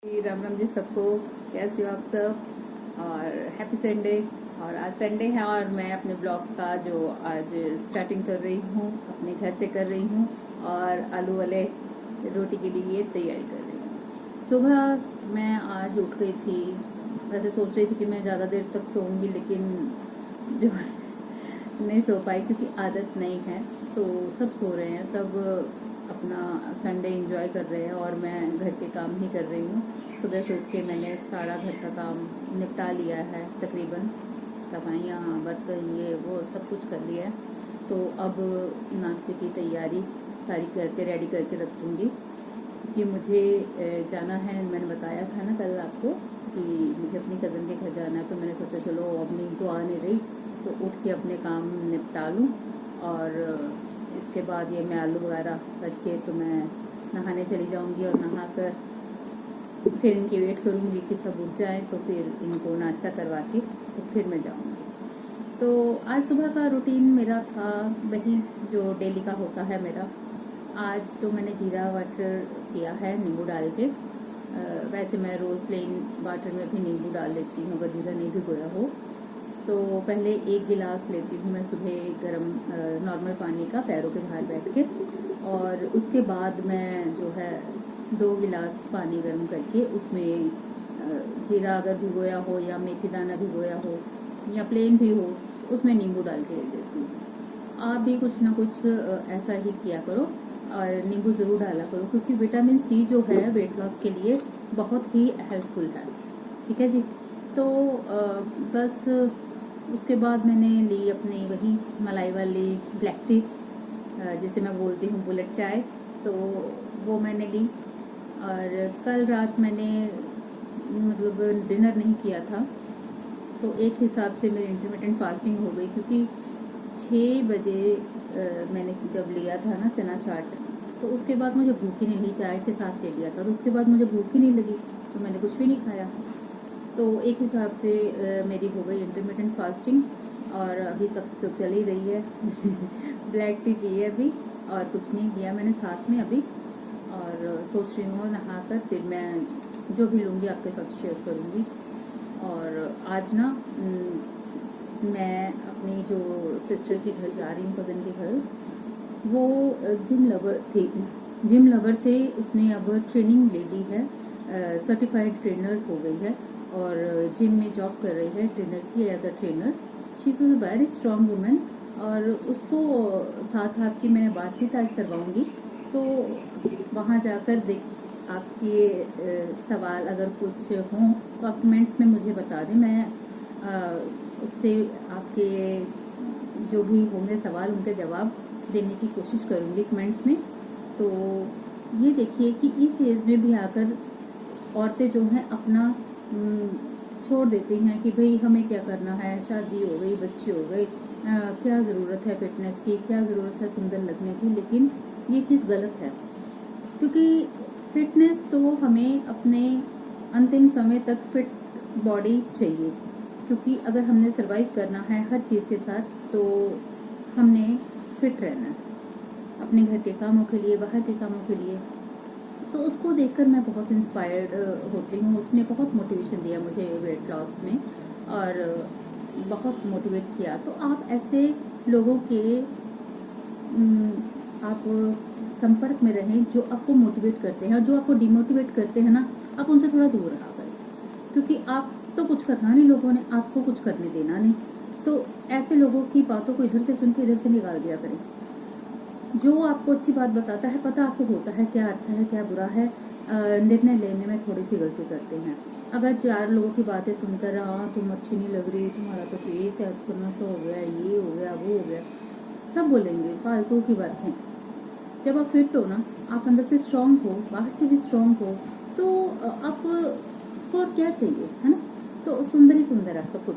राम राम जी सबको। कैसे हो आप सब? और हैप्पी संडे। और आज संडे है और मैं अपने ब्लॉग का जो आज स्टार्टिंग कर रही हूँ अपने घर से कर रही हूँ और आलू वाले रोटी के लिए तैयारी कर रही हूँ। सुबह मैं आज उठ गई थी। वैसे सोच रही थी कि मैं ज़्यादा देर तक सोऊंगी, लेकिन जो नहीं सो पाई क्योंकि आदत नहीं है। तो सब सो रहे हैं, सब अपना संडे एंजॉय कर रहे हैं और मैं घर के काम ही कर रही हूँ। सुबह से उठ के मैंने सारा घर का काम निपटा लिया है, तकरीबन सफाइयाँ बर्तन ये वो सब कुछ कर लिया है। तो अब नाश्ते की तैयारी सारी करके रेडी करके रख दूँगी कि मुझे जाना है। मैंने बताया था ना कल आपको कि मुझे अपनी कज़न के घर जाना है, तो मैंने सोचा चलो अब नींद तो आ नहीं रही तो उठ के अपने काम निपटा लूँ। और इसके बाद ये मैं आलू वगैरह कट के तो मैं नहाने चली जाऊँगी और नहा कर फिर इनकी वेट करूँगी कि सब उठ जाएँ तो फिर इनको नाश्ता करवा के तो फिर मैं जाऊँगी। तो आज सुबह का रूटीन मेरा था वही जो डेली का होता है मेरा। आज तो मैंने जीरा वाटर किया है नींबू डाल के। वैसे मैं रोज़ प्लेन वाटर में भी नींबू डाल लेती हूँ अगर जीरा नहीं भिगोया हो। तो पहले 1 गिलास लेती हूँ मैं सुबह गरम नॉर्मल पानी का पैरों के बाहर बैठ के, और उसके बाद मैं जो है 2 गिलास पानी गर्म करके उसमें जीरा अगर भिगोया हो या मेथी दाना भिगोया हो या प्लेन भी हो उसमें नींबू डाल के दे देती हूँ। आप भी कुछ ना कुछ ऐसा ही किया करो और नींबू ज़रूर डाला करो क्योंकि विटामिन सी जो है वेट लॉस के लिए बहुत ही हेल्पफुल है। ठीक है जी। तो बस उसके बाद मैंने ली अपनी वही मलाई वाली ब्लैक टी, जिसे मैं बोलती हूँ बुलेट चाय, तो वो मैंने ली। और कल रात मैंने मतलब डिनर नहीं किया था, तो एक हिसाब से मेरी इंटरमिटेंट फास्टिंग हो गई क्योंकि 6 बजे मैंने जब लिया था ना चना चाट, तो उसके बाद मुझे भूख ही नहीं लगी। चाय के साथ ले लिया था तो उसके बाद मुझे भूख ही नहीं लगी, तो मैंने कुछ भी नहीं खाया। तो एक हिसाब से मेरी हो गई इंटरमिटेंट फास्टिंग और अभी तक तो चल ही रही है। ब्लैक टी पी है अभी और कुछ नहीं किया मैंने साथ में अभी। और सोच रही हूँ नहाकर फिर मैं जो भी लूँगी आपके साथ शेयर करूँगी। और आज ना मैं अपनी जो सिस्टर के घर जा रही हूँ, कज़न के घर, वो जिम लवर थी। जिम लवर से उसने अब ट्रेनिंग ले ली है, सर्टिफाइड ट्रेनर हो गई है और जिम में जॉब कर रही है ट्रेनर की, as a trainer. She is a very strong women. और उसको साथ आपकी मैं बातचीत आज करवाऊँगी, तो वहाँ जाकर देख आपके सवाल अगर कुछ हों तो आप कमेंट्स में मुझे बता दें। मैं उससे आपके जो भी होंगे सवाल उनके जवाब देने की कोशिश करूँगी कमेंट्स में। तो ये देखिए कि इस एज में भी आकर औरतें जो हैं अपना छोड़ देती हैं कि भाई हमें क्या करना है, शादी हो गई, बच्चे हो गए, क्या ज़रूरत है फिटनेस की, क्या ज़रूरत है सुंदर लगने की। लेकिन ये चीज़ गलत है क्योंकि फिटनेस तो हमें अपने अंतिम समय तक फिट बॉडी चाहिए, क्योंकि अगर हमने सरवाइव करना है हर चीज़ के साथ तो हमने फिट रहना है अपने घर के कामों के लिए, बाहर के कामों के लिए। तो उसको देखकर मैं बहुत इंस्पायर्ड होती हूँ। उसने बहुत मोटिवेशन दिया मुझे वेट लॉस में और बहुत मोटिवेट किया। तो आप ऐसे लोगों के आप संपर्क में रहें जो आपको मोटिवेट करते हैं, और जो आपको डिमोटिवेट करते हैं ना, आप उनसे थोड़ा दूर रहा करें क्योंकि आप तो कुछ करना नहीं, लोगों ने आपको कुछ करने देना नहीं। तो ऐसे लोगों की बातों को इधर से सुन के इधर से निकाल दिया करें। जो आपको अच्छी बात बताता है, पता आपको होता है क्या अच्छा है क्या बुरा है, निर्णय लेने में थोड़ी सी गलती करते हैं। अगर 4 लोगों की बातें सुनकर तुम अच्छी नहीं लग रही, तुम्हारा तो फेस है सा हो गया, ये हो गया वो हो गया, सब बोलेंगे, फालतू की बातें। जब आप फिट हो ना, आप अंदर से स्ट्रांग हो, बाहर से भी स्ट्रांग हो, तो आप और क्या चाहिए, है ना। तो सुंदर ही सुंदर है सब कुछ।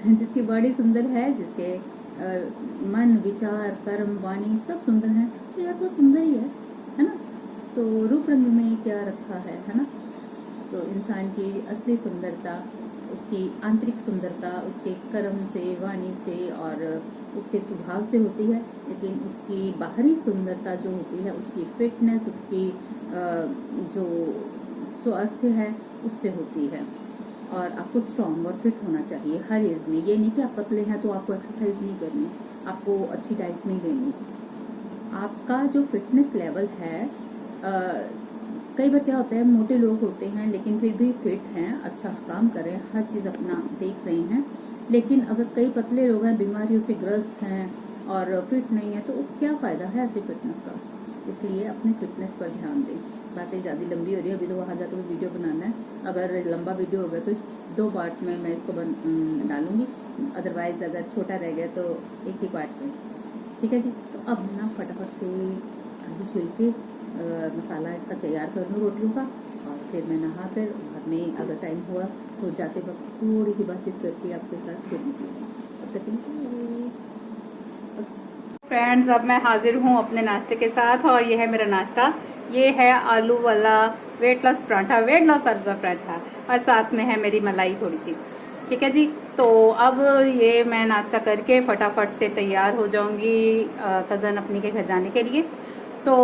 जिसकी बॉडी सुंदर है, जिसके मन विचार कर्म वाणी सब सुंदर है, तो यार वो सुंदर ही है ना। तो रूप रंग में क्या रखा है ना। तो इंसान की असली सुंदरता उसकी आंतरिक सुंदरता उसके कर्म से, वाणी से और उसके स्वभाव से होती है, लेकिन उसकी बाहरी सुंदरता जो होती है, उसकी फिटनेस, उसकी जो स्वास्थ्य है उससे होती है। और आपको स्ट्रांग और फिट होना चाहिए हर एज में। ये नहीं कि आप पतले हैं तो आपको एक्सरसाइज नहीं करनी, आपको अच्छी डाइट नहीं लेनी। आपका जो फिटनेस लेवल है, कई बार क्या होता है, मोटे लोग होते हैं लेकिन फिर भी फिट हैं, अच्छा काम कर रहे हैं, हर चीज़ अपना देख रहे हैं। लेकिन अगर कई पतले लोग हैं, बीमारियों से ग्रस्त हैं और फिट नहीं है, तो क्या फ़ायदा है ऐसे फिटनेस का। इसलिए अपने फिटनेस पर ध्यान दें। बातें ज़्यादा लंबी हो रही है, अभी तो वहाँ जाकर भी वीडियो बनाना है। अगर लंबा वीडियो होगा तो 2 पार्ट में मैं इसको डालूंगी, अदरवाइज अगर छोटा रह गया तो एक ही पार्ट में। ठीक है जी। तो अब ना फटाफट से आलू छिल के मसाला इसका तैयार कर लूँ रोटियों का, और फिर मैं नहा कर बाद में अगर टाइम हुआ तो जाते वक्त थोड़ी सी बातचीत करके आपके साथ फिर निकलूँ। फ्रेंड्स, अब मैं हाजिर हूँ अपने नाश्ते के साथ, और ये है मेरा नाश्ता। ये है आलू वाला weight loss paratha, weight loss आलू का पराठा, और साथ में है मेरी मलाई थोड़ी सी। ठीक है जी। तो अब ये मैं नाश्ता करके फटाफट से तैयार हो जाऊंगी कज़न अपनी के घर जाने के लिए। तो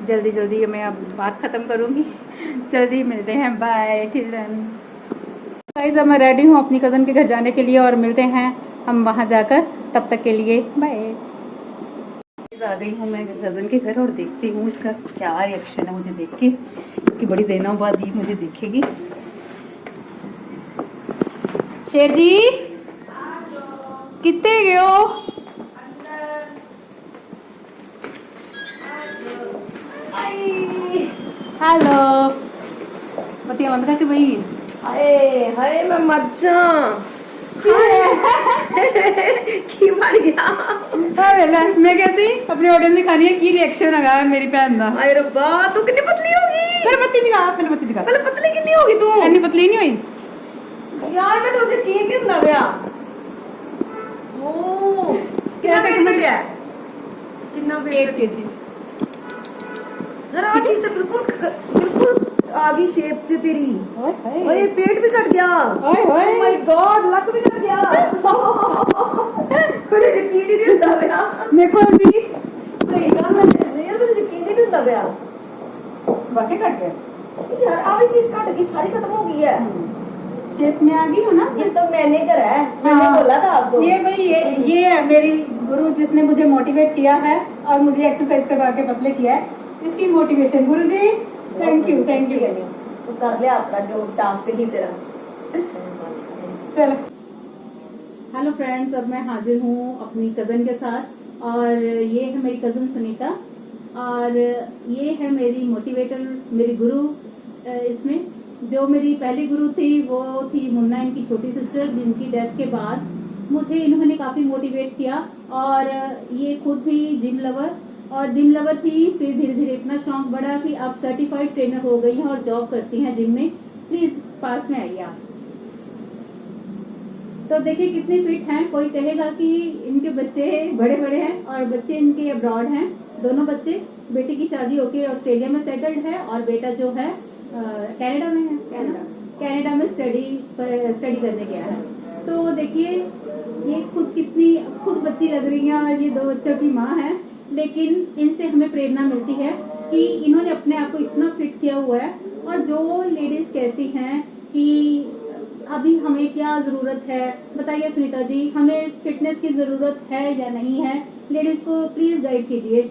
जल्दी जल्दी मैं अब बात ख़त्म करूंगी। जल्दी मिलते हैं, बाय टिल देन। गाइस, अब मैं रेडी हूँ अपनी कज़न के घर जाने के लिए, और मिलते हैं हम वहाँ जाकर। तब तक के लिए बाय। आ गई हूँ मैं कज़न के घर, और देखती हूँ इसका क्या रिएक्शन है मुझे देख के, क्योंकि बड़ी दिनों बाद ये मुझे देखेगी। शेर जी कितने गए हो? हेलो, बतिया बंद करके भाई। हाय हाय मैं मज्जा की मर गया। मैं कैसी अपने ऑडियंस ने खानी है की रिएक्शन है मेरी भैन दा। हाय रब्बा, तू कितनी पतली होगी। पहले पतली जगह, पहले पतली जगह। पहले पतली कितनी होगी तू? इतनी पतली नहीं हुई यार, मैं तुझे यकीन नहीं होता भैया। ओ क्या वेट में क्या है? कितना वेट केजी? यार आज चीज तो बिल्कुल आगी शेप च तेरी। ओए पेट भी कट गया। ओए ओह माय गॉड, लक भी कट गया। मुझे यकीन ही नहीं होता भैया। देखो अभी सही गल है यार, मुझे यकीन ही नहीं होता भैया। बाकी कट गए यार आवी चीज कट गई, सारी खत्म हो गई है। शेप में आ गई हो ना। ये तो मैंने करा है, मैंने बोला था आपको। ये भाई ये है मेरी गुरु, जिसने मुझे मोटिवेट किया है और मुझे एक्सरसाइज करवा के पतले किया है। इसकी motivation Guru ji, thank you thank you. तो कर लिया आपका जो टास्क ही तेरा। चलो, हेलो फ्रेंड्स, अब मैं हाजिर हूँ अपनी कज़न के साथ, और ये है मेरी कज़न सुनीता, और ये है मेरी मोटिवेटर, मेरी गुरु। इसमें जो मेरी पहली गुरु थी वो थी मुन्ना, इनकी छोटी सिस्टर, जिनकी डेथ के बाद मुझे इन्होंने काफी मोटिवेट किया। और ये खुद भी जिम लवर, और जिम लवर थी, फिर धीरे धीरे इतना शौक बढ़ा कि अब सर्टिफाइड ट्रेनर हो गई हैं और जॉब करती हैं जिम में। प्लीज पास में आइए आप। तो देखिए कितनी फिट हैं। कोई कहेगा कि इनके बच्चे बड़े बड़े हैं, और बच्चे इनके अब्रॉड हैं। दोनों बच्चे, बेटी की शादी होके ऑस्ट्रेलिया में सेटल्ड है, और बेटा जो है कनाडा में है, कनाडा में स्टडी करने गया है। तो देखिए ये खुद बच्ची लग रही है, और ये 2 बच्चों की माँ है, लेकिन इनसे हमें प्रेरणा मिलती है कि इन्होंने अपने आप को इतना फिट किया हुआ है। और जो लेडीज कहती हैं कि अभी हमें क्या जरूरत है, बताइए सुनीता जी, हमें फिटनेस की जरूरत है या नहीं है? लेडीज को प्लीज गाइड कीजिए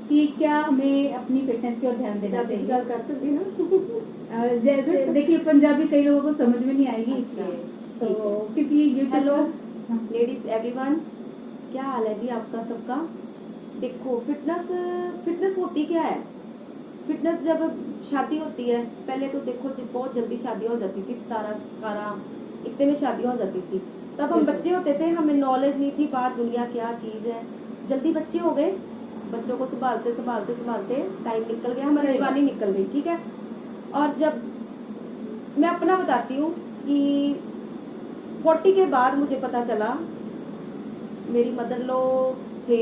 कि क्या हमें अपनी फिटनेस की ओर ध्यान देना चाहिए। कर सकती ना। जैसे देखिए पंजाबी कई लोगों को समझ में नहीं आएगी, इसलिए तो क्योंकि हेलो लेडीज एवरीवन, क्या हाल है जी आपका सबका। देखो फिटनेस होती क्या है? फिटनेस जब शादी होती है, पहले तो देखो बहुत जल्दी शादियां हो जाती थी, 17-18 इतने में शादियां हो जाती थी। तब हम बच्चे होते थे, हमें नॉलेज नहीं थी बाहर दुनिया क्या चीज है। जल्दी बच्चे हो गए, बच्चों को संभालते संभालते संभालते टाइम निकल गया, हमारी जवानी निकल गई। ठीक है। और जब मैं अपना बताती हूँ कि 40 के बाद मुझे पता चला, मेरी मदर लो थे,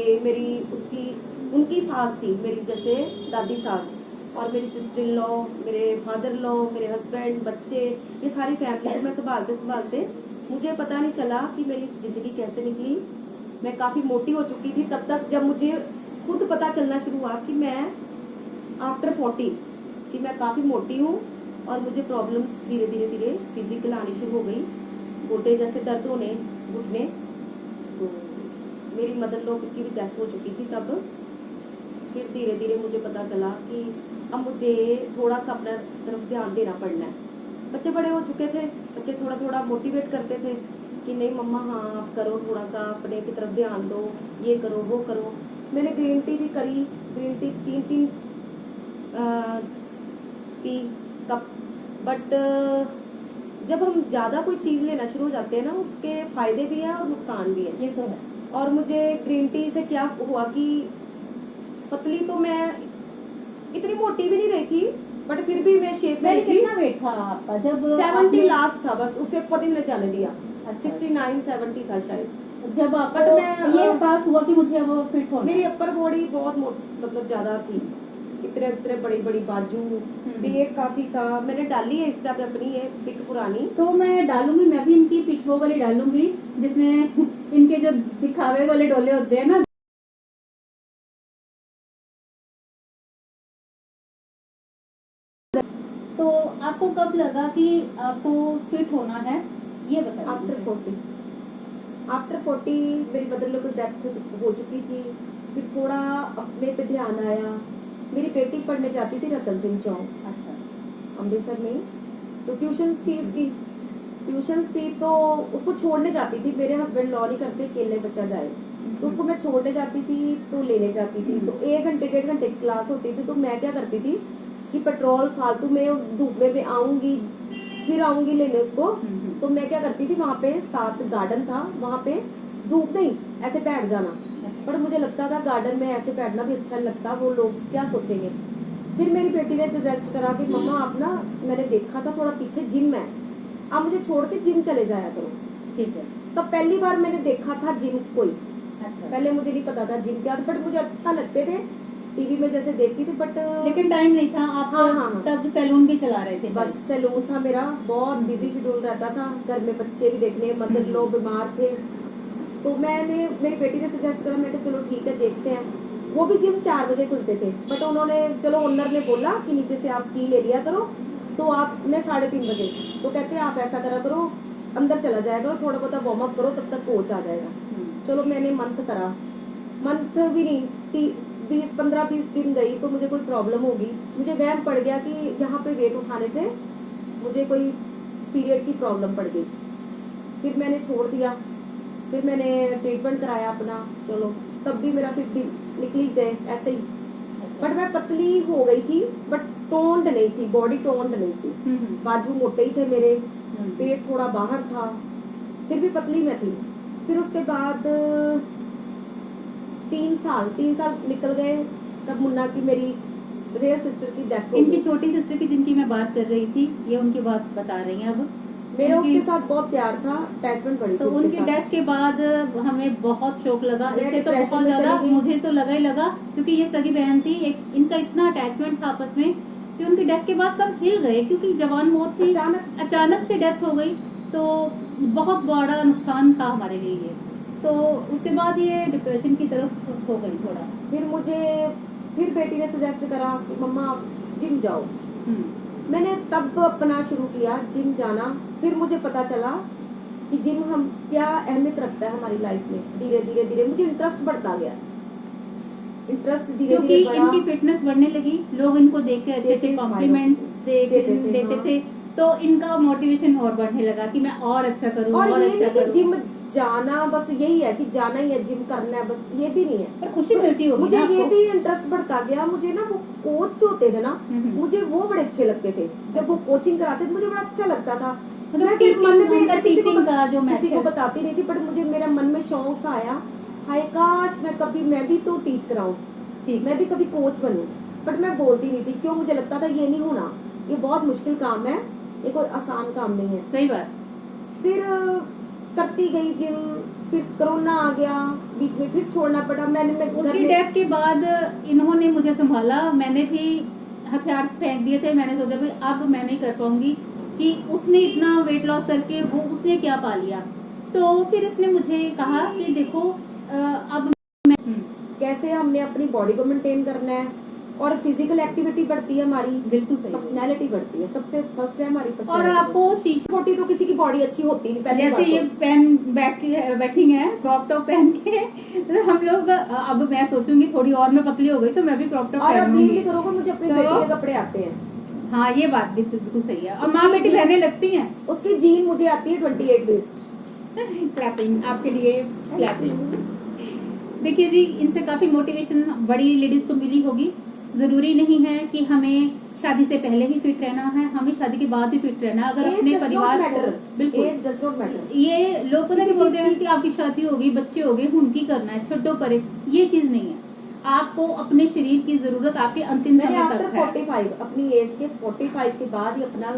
उनकी सास थी मेरी, जैसे दादी सास, और मेरी सिस्टर इन लॉ, मेरे फादर लॉ, मेरे हस्बैंड, बच्चे, ये सारी फैमिली को मैं संभालते संभालते मुझे पता नहीं चला कि मेरी जिंदगी कैसे निकली। मैं काफी मोटी हो चुकी थी तब तक, जब मुझे खुद पता चलना शुरू हुआ कि मैं आफ्टर 40 कि मैं काफी मोटी हूँ, और मुझे प्रॉब्लम्स धीरे धीरे धीरे फिजिकल आनी शुरू हो गई, गोटे जैसे दर्द होने, घुटने। तो मेरी मदर लोग की भी डेथ हो चुकी थी तब। फिर धीरे धीरे मुझे पता चला कि अब मुझे थोड़ा सा अपना तरफ ध्यान देना पड़ना है। बच्चे बड़े हो चुके थे, बच्चे थोड़ा थोड़ा मोटिवेट करते थे कि नहीं मम्मा हाँ आप करो, थोड़ा सा अपने की तरफ ध्यान दो, ये करो वो करो। मैंने ग्रीन टी भी करी, green tea 3 P cup. But जब हम ज्यादा कोई चीज लेना शुरू हो जाते हैं ना, उसके फायदे भी हैं और नुकसान भी है। ये तो है। और मुझे ग्रीन टी से क्या हुआ कि पतली तो मैं इतनी मोटी भी नहीं रही थी, बट फिर भी मैं शेप में थी। कितना वेट था आपका जब 70 लास्ट था, बस उससे ऊपर ही मैंने जाने दिया। अच्छा। 69-70 था शायद। जब आपको But मैं, ये एहसास हुआ कि मुझे अब फिट होना मेरी है। अपर बॉडी बहुत मतलब ज्यादा थी, इतने इतने बड़ी बड़ी बाजू, पेट काफी था। मैंने डाली है इंस्टा पे अपनी ये पिक पुरानी। तो मैं डालूंगी, मैं भी इनकी पिक वो वाली डालूंगी जिसमें इनके जो दिखावे वाले डोले होते हैं ना। तो आपको कब लगा कि आपको फिट होना है, ये बताइए। आफ्टर 40 मेरी मदर लोग को डेथ हो चुकी थी। फिर थोड़ा अपने पे ध्यान आया। मेरी बेटी पढ़ने जाती थी रतन सिंह चौक अच्छा। अमृतसर में, तो ट्यूशंस थी उसकी। ट्यूशंस थी तो उसको छोड़ने जाती थी। मेरे हस्बैंड लॉ नहीं करते अकेले बच्चा जाए, तो उसको मैं छोड़ने जाती थी तो लेने जाती थी। तो 1 घंटे 1.5 घंटे की क्लास होती थी। तो मैं क्या करती थी कि पेट्रोल फालतू में धूप में आऊंगी, फिर आऊंगी लेने उसको। तो मैं क्या करती थी, वहाँ पे साथ गार्डन था, वहाँ पे धूप नहीं ऐसे बैठ जाना। पर मुझे लगता था गार्डन में ऐसे बैठना भी अच्छा लगता, वो लोग क्या सोचेंगे। फिर मेरी बेटी ने सजेस्ट करा कि मम्मा आप ना, मैंने देखा था थोड़ा पीछे जिम है, आप मुझे छोड़ के जिम चले जाया करो। ठीक है। तो पहली बार मैंने देखा था जिम कोई। अच्छा। पहले मुझे नहीं पता था जिम क्या, बट मुझे अच्छा लगते थे टीवी में जैसे देखती थी। बट लेकिन टाइम नहीं था आप। हाँ। तब सैलून भी चला रहे थे। बस सैलून था मेरा, बहुत बिजी शेड्यूल रहता था, घर में बच्चे भी देखने, मदर लोग बीमार थे। तो मैंने, मेरी बेटी ने सजेस्ट करा, मैं चलो ठीक है देखते हैं। वो भी जिम 4 बजे खुलते थे, बट उन्होंने चलो ओनर ने बोला कि नीचे से आप की ले लिया करो, तो आप मैं 3:30 बजे। तो कहते हैं आप ऐसा करा करो, अंदर चला जाया करो, थोड़ा बहुत वार्म अप करो, तब तक कोच आ जाएगा। चलो मैंने मंथ करा, मंथ भी नहीं 15-20 दिन गई तो मुझे कोई प्रॉब्लम होगी। मुझे वहम पड़ गया कि यहाँ पे वेट उठाने से मुझे कोई पीरियड की प्रॉब्लम पड़ गई। फिर मैंने छोड़ दिया। फिर मैंने ट्रीटमेंट कराया अपना, चलो तब भी मेरा 50 निकल गए ऐसे ही। बट मैं पतली हो गई थी, बट टोन्ड नहीं थी, बॉडी टोन्ड नहीं थी। बाजू मोटे ही थे मेरे, पेट थोड़ा बाहर था, फिर भी पतली मैं थी। फिर उसके बाद 3 साल निकल गए, तब मुन्ना की, मेरी रियल सिस्टर की डेथ हो गई। इनकी छोटी सिस्टर की जिनकी मैं बात कर रही थी, ये उनकी बात बता रही हैं अब। मेरा उसके साथ बहुत प्यार था, अटैचमेंट बड़ी थी। तो उनकी डेथ के बाद हमें बहुत शौक लगा, इससे तो बहुत ज्यादा मुझे तो लगा ही लगा, क्योंकि ये सगी बहन थी। इनका इतना अटैचमेंट था आपस में कि उनकी डेथ के बाद सब हिल गए, क्योंकि जवान मौत थी, अचानक से डेथ हो गई, तो बहुत बड़ा नुकसान था हमारे लिए ये। तो उसके बाद ये डिप्रेशन की तरफ हो गई थोड़ा। फिर बेटी ने सजेस्ट करा कि मम्मा आप जिम जाओ। मैंने तब अपना शुरू किया जिम जाना। फिर मुझे पता चला कि जिम हम क्या अहमियत रखता है हमारी लाइफ में। धीरे धीरे मुझे इंटरेस्ट बढ़ता गया, इंटरेस्ट धीरे धीरे बढ़ा। इनकी फिटनेस बढ़ने लगी, लोग इनको देख के अच्छे अच्छे कॉम्प्लीमेंट्स देते थे, तो इनका मोटिवेशन और बढ़ने लगा कि मैं और अच्छा करूँ और अच्छा करूँ। जिम जाना बस यही है कि जाना ही है, जिम करना है, बस ये भी नहीं है। पर खुशी मिलती होगी मुझे ना ये आपको? भी इंटरेस्ट बढ़ता गया। मुझे ना वो कोच जो होते थे ना, मुझे वो बड़े अच्छे लगते थे। जब वो कोचिंग कराते थे मुझे बड़ा अच्छा लगता था। मैं फिर मन में किसी को बताती नहीं थी, पर मुझे मेरा मन में शौक सा आया, हाय काश मैं भी तो टीच कराऊं, मैं भी कभी कोच बनूं। बट मैं बोलती नहीं थी, क्यों? मुझे लगता था ये नहीं होना, ये बहुत मुश्किल काम है, ये कोई आसान काम नहीं है। सही बात। फिर करती गई जिम। फिर कोरोना आ गया बीच में, फिर छोड़ना पड़ा। उसकी डेथ के बाद इन्होंने मुझे संभाला, मैंने भी हथियार फेंक दिए थे। मैंने सोचा भाई अब मैं नहीं कर पाऊंगी, कि उसने इतना वेट लॉस करके वो उसने क्या पा लिया। तो फिर इसने मुझे कहा कि देखो अब मैं कैसे हमने अपनी बॉडी को मेंटेन करना है, और फिजिकल एक्टिविटी बढ़ती है हमारी, बिल्कुल सही। पर्सनैलिटी बढ़ती है, सबसे फर्स्ट है हमारी और पर्सनैलिटी। आपको शीशे छोटी तो किसी की बॉडी अच्छी होती नहीं पहले जैसे ये बैठी है क्रॉप टॉप पहन के, तो हम लोग अब मैं सोचूंगी थोड़ी और मैं पतली हो गई तो मैं भी क्रॉप टॉप और अब पहनूंगी। ये करोगे मुझे अपने तो- बेटे के कपड़े आते हैं, हाँ ये बात भी बिल्कुल सही है, और माँ बेटी बहने लगती हैं। उसकी जीन मुझे आती है 28 बेस्ट। क्लैपिंग आपके लिए, क्लैपिंग। देखिए जी, इनसे काफी मोटिवेशन बड़ी लेडीज को मिली होगी। जरूरी नहीं है कि हमें शादी से पहले ही फिट रहना है, हमें शादी के बाद भी फिट रहना है। अगर अपने परिवार को, बिल्कुल एज डज नॉट मैटर। ये लोग पता नहीं बोलते हैं कि आपकी शादी होगी, बच्चे हो गए, उनकी करना है, छोटो परे, ये चीज नहीं है। आपको अपने शरीर की जरूरत आपके अंतिम मैंने समय आफ्टर तक है। 45 अपनी एज के 45 के बाद ही अपना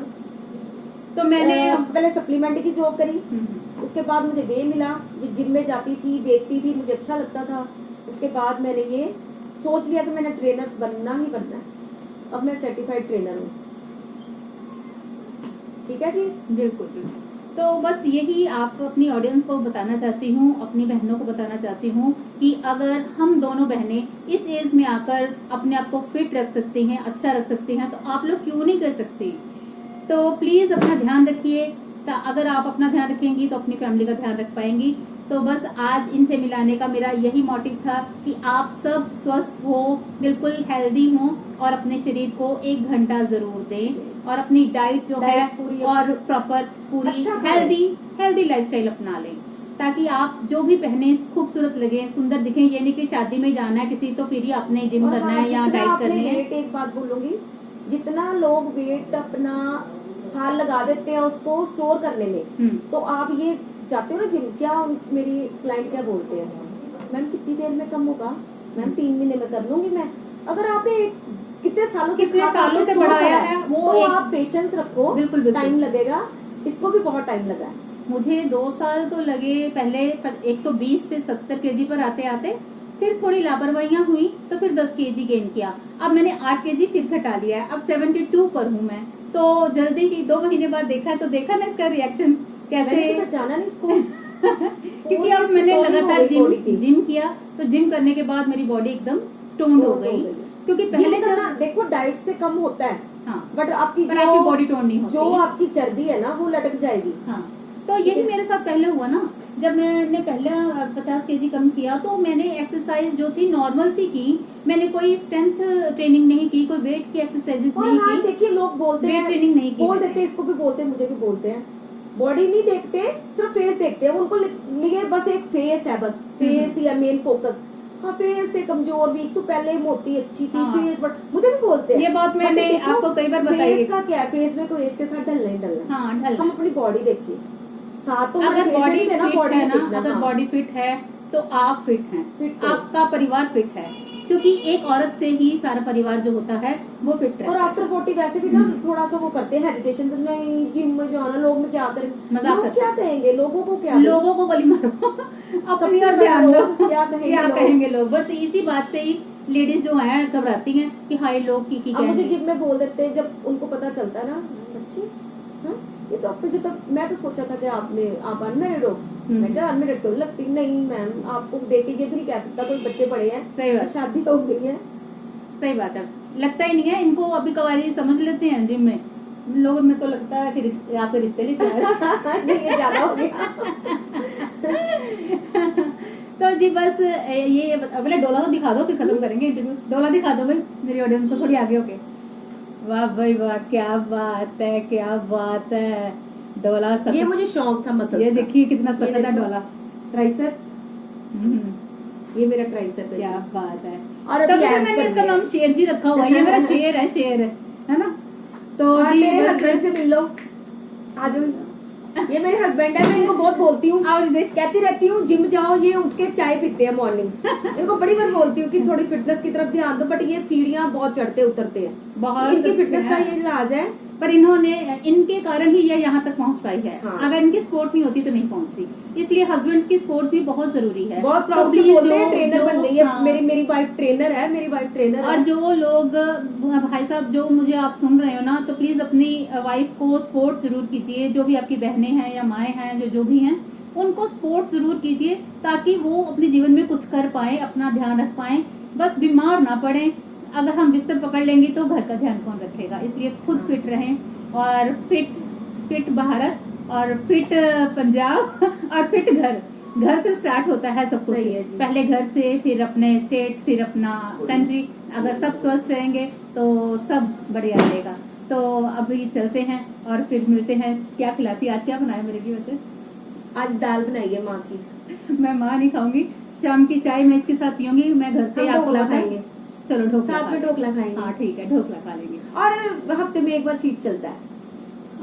तो मैंने पहले सप्लीमेंट की जॉब करी, हम्म, उसके बाद मुझे वे मिला, जिम में जाती थी, देखती थी, मुझे अच्छा लगता था। उसके बाद मैंने ये सोच लिया कि मैंने ट्रेनर बनना ही बनना है। अब मैं सर्टिफाइड ट्रेनर हूँ। ठीक है जी। बिल्कुल बिल्कुल। तो बस यही आप अपनी ऑडियंस को बताना चाहती हूँ, अपनी बहनों को बताना चाहती हूँ कि अगर हम दोनों बहनें इस एज में आकर अपने आप को फिट रख सकती हैं, अच्छा रख सकती हैं, तो आप लोग क्यों नहीं कर सकती। तो प्लीज अपना ध्यान रखिए। अगर आप अपना ध्यान रखेंगी तो अपनी फैमिली का ध्यान रख पाएंगी। तो बस आज इनसे मिलाने का मेरा यही मोटिव था कि आप सब स्वस्थ हो, बिल्कुल हेल्दी हो, और अपने शरीर को 1 घंटा जरूर दें, और अपनी डाइट जो है डाइट पूरी और प्रॉपर पूरी अच्छा हेल्दी लाइफस्टाइल अपना लें, ताकि आप जो भी पहने खूबसूरत लगे, सुंदर दिखें। ये नहीं कि शादी में जाना है किसी तो फिर ही आपने जिम और करना हाँ, है या जितना डाइट आपने करनी है। वेट, एक बात बोलूंगी, जितना लोग वेट अपना साल लगा देते हैं उसको स्टोर करने में, तो आप ये जाते हो ना जिम, क्या मेरी क्लाइंट क्या बोलते हैं, मैम कितनी देर में कम होगा, मैम 3 महीने में कर लूंगी मैं। अगर आपने कितने सालों से store बढ़ाया करा है वो तो एक- आप पेशेंस रखो, बिल्कुल, बिल्कुल। टाइम लगेगा, इसको भी बहुत टाइम लगा है। मुझे 2 साल तो लगे, पहले 120 से 70 केजी पर आते आते, फिर थोड़ी लापरवाहियां हुई तो फिर 10 केजी गेन किया। अब मैंने 8 केजी फिर घटा लिया है, अब 72 पर हूँ मैं। तो जल्दी ही 2 महीने बाद देखा तो देखा ना इसका रिएक्शन कैसे। मैंने तो पहचाना नहीं इसको क्योंकि अब मैंने टोन हो लगातार गई body की। जिम किया, तो जिम करने के बाद मेरी बॉडी एकदम टोन्ड हो गई। क्योंकि पहले जिम करना देखो डाइट से कम होता है, हाँ, बट आपकी पर आपकी बॉडी टोन नहीं होती। जो आपकी चर्बी है ना वो लटक जाएगी। हाँ, तो यही मेरे साथ पहले हुआ ना। जब मैंने पहले 50 केजी कम किया तो मैंने एक्सरसाइज जो थी नॉर्मल सी की, मैंने कोई स्ट्रेंथ ट्रेनिंग नहीं की, कोई वेट की एक्सरसाइजेस और नहीं हाँ की, देखिए लोग बोलते वेट हैं, ट्रेनिंग नहीं की बोल मैंने। देते हैं, इसको भी बोलते हैं, मुझे भी बोलते हैं, बॉडी नहीं देखते, सिर्फ फेस देखते हैं। उनको लिए बस एक फेस है, बस फेस या मेन फोकस। हाँ, फेस से कमजोर, वीक तो पहले मुझे अच्छी थी, हाँ। फेस बट मुझे भी बोलते हैं ये बात मैंने But देखो, आपको कई बार बताई है। फेस का क्या है, फेस में तो फेस के साथ ढलना ही ढलना है। हाँ, ढल। हम अपनी बॉडी देखिए, साथ तो अगर बॉडी फिट है ना, हाँ। अगर बॉडी फिट है तो आप फिट हैं, फिट है। आपका परिवार फिट है, क्योंकि एक औरत से ही सारा परिवार जो होता है वो फिट और रहता है। आफ्टर 40 वैसे भी ना थोड़ा सा वो करते हैं हेजिटेशन, नहीं जिम में जाना, लोग में जाकर मजाक लोग करते क्या कहेंगे, लोगों को क्या लोगों को गोली मारो अपनी सबसे और ध्यान बड़ा दो, लोग क्या कहेंगे क्या लोग। कहेंगे लोग। बस इसी बात से ही लेडीज जो है घबराती हैं कि हाय लोग की अब मुझे कहेंगे। जिम में बोल देते हैं, जब उनको पता चलता है ना, अच्छी हाँ, ये तो आपने जब तक मैं तो सोचा था कि आप अनमेरिड हो, मैं क्या अनमेरिड तो लगती नहीं मैम, आपको देखिए ये भी नहीं कह सकता, कोई बच्चे बड़े हैं, सही बात। शादी हो गई है। सही बात है, लगता ही नहीं है इनको, अभी कवारी समझ लेते हैं जिम में। लोगों में तो लगता है कि आपके रिश्ते नहीं तैयार नहीं ये ज्यादा हो गया। तो जी बस ये अगले डोला तो दिखा दो, फिर खत्म करेंगे इंटरव्यू। डोला दिखा दो भाई मेरी ऑडियंस को थोड़ी आगे होके। वाह भाई वाह, क्या बात है, क्या बात है। डोला सख्त। ये मुझे शौक था मसल ये का। देखिए कितना ये सख्त है देखो। डोला। ट्राइसेप, हम्म, ये मेरा ट्राइसेप है। क्या बात है। और अभी तभी तो abs मैंने इसका करने नाम हैं। शेर जी रखा हुआ है। ये मेरा शेर है ना। तो और जी मेरे बस- हस्बैंड से मिल लो आज। ये मेरे हस्बैंड है, मैं इनको बहुत बोलती हूँ, आओ जी। कहती रहती हूँ जिम जाओ, ये उठ के चाय पीते हैं मॉर्निंग। इनको बड़ी बार बोलती हूँ कि थोड़ी फिटनेस की तरफ ध्यान दो, बट ये सीढ़ियाँ बहुत चढ़ते उतरते हैं। बहुत इनकी अच्छे फिटनेस का हैं। ये राज है। पर इन्होंने, इनके कारण ही ये यहाँ तक पहुँच पाई है। हाँ। अगर इनकी सपोर्ट नहीं होती तो नहीं पहुँचती। इसलिए हस्बैंड की सपोर्ट भी बहुत जरूरी है। बहुत तो प्राउड से please बोलते हैं, जो- ट्रेनर जो- बन गई है। हाँ। मेरी वाइफ ट्रेनर है, मेरी वाइफ ट्रेनर और है। जो लोग भाई साहब जो मुझे आप सुन रहे हो ना, तो प्लीज अपनी वाइफ को सपोर्ट जरूर कीजिए। जो भी आपकी बहनें हैं या माएँ हैं, जो भी हैं, उनको सपोर्ट जरूर कीजिए, ताकि वो अपने जीवन में कुछ कर पाए, अपना ध्यान रख पाए, बस बीमार ना पड़े। अगर हम बिस्तर पकड़ लेंगे तो घर का ध्यान कौन रखेगा, इसलिए खुद फिट रहें। और फिट भारत और फिट पंजाब और फिट घर से स्टार्ट होता है सब कुछ। सही है जी। पहले घर से, फिर अपने स्टेट, फिर अपना कंट्री। अगर सब स्वस्थ रहेंगे तो सब बढ़िया रहेगा। तो अभी चलते हैं और फिर मिलते हैं। क्या खिलाती, आज क्या बनाया मेरे लिए वैसे? आज दाल बनाई है माँ की। मैं माँ नहीं खाऊंगी, शाम की चाय मैं इसके साथ पीऊंगी। मैं घर से हम आपको ढोकला बताऊं। खाएंगे। चलो ढोकला साथ में खा ढोकला लेंगे। खाएंगे। हाँ ठीक है, ढोकला खा लेंगे। और हफ्ते में एक बार चीट चलता है,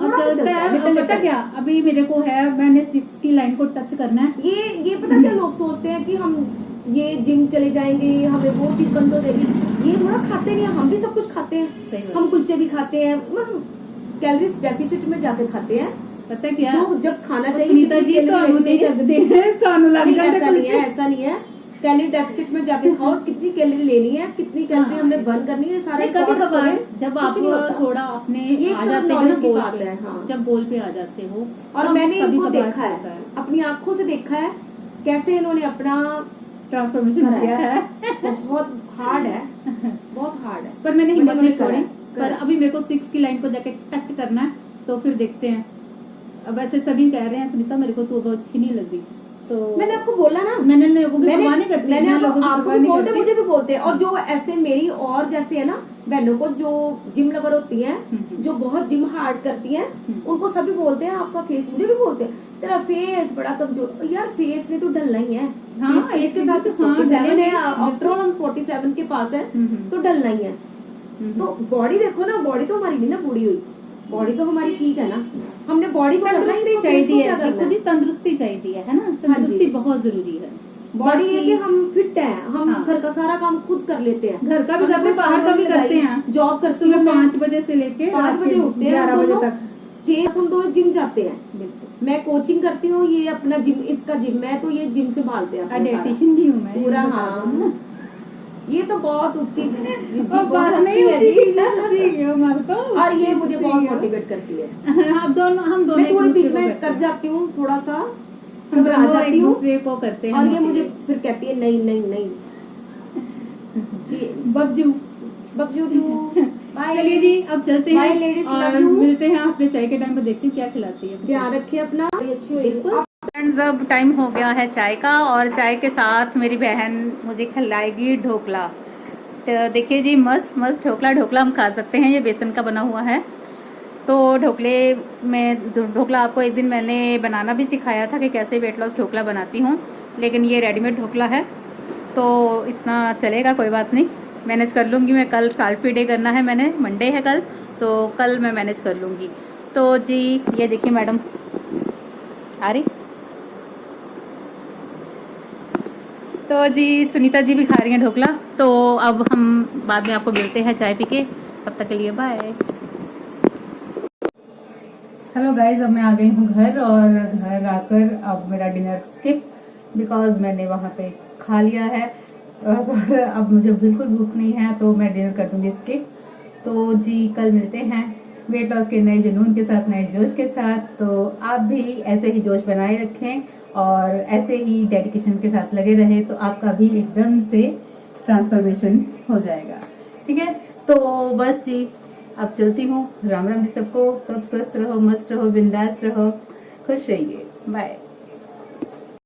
और थोड़ा सा चलता है। लिटिल अब पता लिटिल। क्या, अभी मेरे को है, मैंने 6 की लाइन को टच करना है। ये पता क्या लोग सोचते हैं कि हम ये जिम चले जाएंगे, हमें वो चीज बंद हो जाएगी। ये थोड़ा खाते नहीं है, हम भी सब कुछ खाते सही हैं। बात। हम कुलचे भी खाते हैं, मतलब कैलोरीज डेफिशिट में जाके खाते हैं। पता क्या, जो जब खाना चाहिए सुनीता जितनी जी तो कैलोरी हम नहीं लेनी लगते हैं, सानू लग नहीं, जाता ऐसा नहीं है, कुछ। ऐसा नहीं है। कैलोरी डेफिशिट में जाके खाओ, कितनी कैलोरी लेनी है, कितनी कैलोरी हाँ। हमने बर्न करनी है, सारा नहीं, कभी record कभार करें, जब कुछ आप नहीं होता। थोड़ा अपने ये आ सब जाते हो knowledge ना की बोल बात पे, है, हाँ। जब बोल पे आ जाते हो। और तब मैंने कभी इनको कभार देखा होता है, अपनी आंखों से देखा है कैसे इन्होंने अपना ट्रांसफॉर्मेशन करा किया है। बहुत हार्ड है, बहुत हार्ड है। पर मैंने हिम्मत नहीं करा छोड़ी। है, पर करा। अभी मेरे को 6 की लाइन को जाके टच करना है, तो फिर देखते हैं। अब ऐसे सभी कह रहे हैं सुनीता मेरे को तो वो अच्छी नहीं लग रही, तो मैंने आपको बोला ना, मैंने लोगों की परवाह नहीं करती, मैंने मैं लोगों की आपको परवाह भी नहीं बोलते, करती। मुझे भी बोलते हैं। और जो ऐसे मेरी और जैसे है ना बहनों को जो जिम लवर होती हैं, जो बहुत जिम हार्ड करती हैं, उनको सभी बोलते हैं आपका फेस, मुझे भी बोलते हैं तेरा फेस बड़ा कमजोर। यार फेस ने तो ढलना ही है। हाँ, फेस के साथ हाँ, 47 है, ढलेगा। आफ्टर ऑल हम 47 के पास है, तो ढलना ही है। तो बॉडी देखो ना, बॉडी तो हमारी नहीं ना बूढ़ी हुई, बॉडी तो हमारी ठीक है ना। हमने बॉडी को करना ही, तंदुरुस्ती इसको face को चाहिए क्या है, करना खुद ही है। तंदुरुस्ती चाहिए है ना, तंदुरुस्ती बहुत जरूरी है। बॉडी है कि बाकी- हम फिट हैं, हम हाँ। घर का सारा काम खुद कर लेते हैं, घर का भी हमने करते हैं, कोई बाहर का भी लगाई, करते हैं। जॉब करते सुबह हैं 5 बजे से लेके 5 बजे उठते हैं 11 हम बजे दोनों, तक। 6 हम दोनों जिम जाते हैं। बिल्कुल। मैं कोचिंग करती हूँ, ये अपना जिम, इसका जिम, मैं तो ये जिम से भालते हैं अपना सारा। डाइटिशियन भी हूँ मैं, पूरा, ये बता हाँ। दूँ। ये तो बहुत ऊंची और बात नहीं होती है हमारे को। और ये मुझे बहुत मोटिवेट करती है। हम दोनों मैं थोड़ी एक बीच दूसरे को में करते कर हैं। जाती हूँ, थोड़ा सा हम घबरा दोनों जाती एक हूँ, दूसरे को करते हैं। और ये मुझे फिर कहती है नहीं नहीं नहीं बब्जू बब्जू टू बाय। चलिए जी, अब चलते Bye, हैं ladies, और love you। मिलते हैं आपसे चाय के टाइम पर, देखते हैं क्या खिलाती है। ध्यान रखिए अपना, बड़ी अच्छी होगी। बिल्कुल। फ्रेंड्स, अब टाइम हो गया है चाय का, और चाय के साथ मेरी बहन मुझे खिलाएगी ढोकला। तो देखिए जी, मस्त मस्त ढोकला हम खा सकते हैं। ये बेसन का बना हुआ है। तो ढोकले में ढोकला आपको एक दिन मैंने बनाना भी सिखाया था कि कैसे वेट लॉस ढोकला बनाती हूँ, लेकिन ये रेडीमेड ढोकला है तो इतना चलेगा, कोई बात नहीं, मैनेज कर लूँगी मैं। कल साल्फी डे करना है मैंने, मंडे है कल, तो कल मैं मैनेज कर लूँगी। तो जी ये देखिए मैडम आ रही, तो जी सुनीता जी भी खा रही हैं ढोकला। तो अब हम बाद में आपको मिलते हैं चाय पी के, तब तक के लिए बाय। हेलो गाइज, अब मैं आ गई हूँ घर, और घर आकर अब मेरा डिनर स्किप, बिकॉज मैंने वहाँ पे खा लिया है और अब मुझे बिल्कुल भूख नहीं है, तो मैं डिनर कर दूंगी स्किप। तो जी कल मिलते हैं वेट लॉस के नए जुनून के साथ, नए जोश के साथ। तो आप भी ऐसे ही जोश बनाए रखें और ऐसे ही डेडिकेशन के साथ लगे रहे, तो आपका भी एकदम से ट्रांसफॉर्मेशन हो जाएगा। ठीक है, तो बस जी अब चलती हूँ। राम राम जी सबको, सब स्वस्थ रहो, मस्त रहो, बिंदास रहो, खुश रहिए, बाय।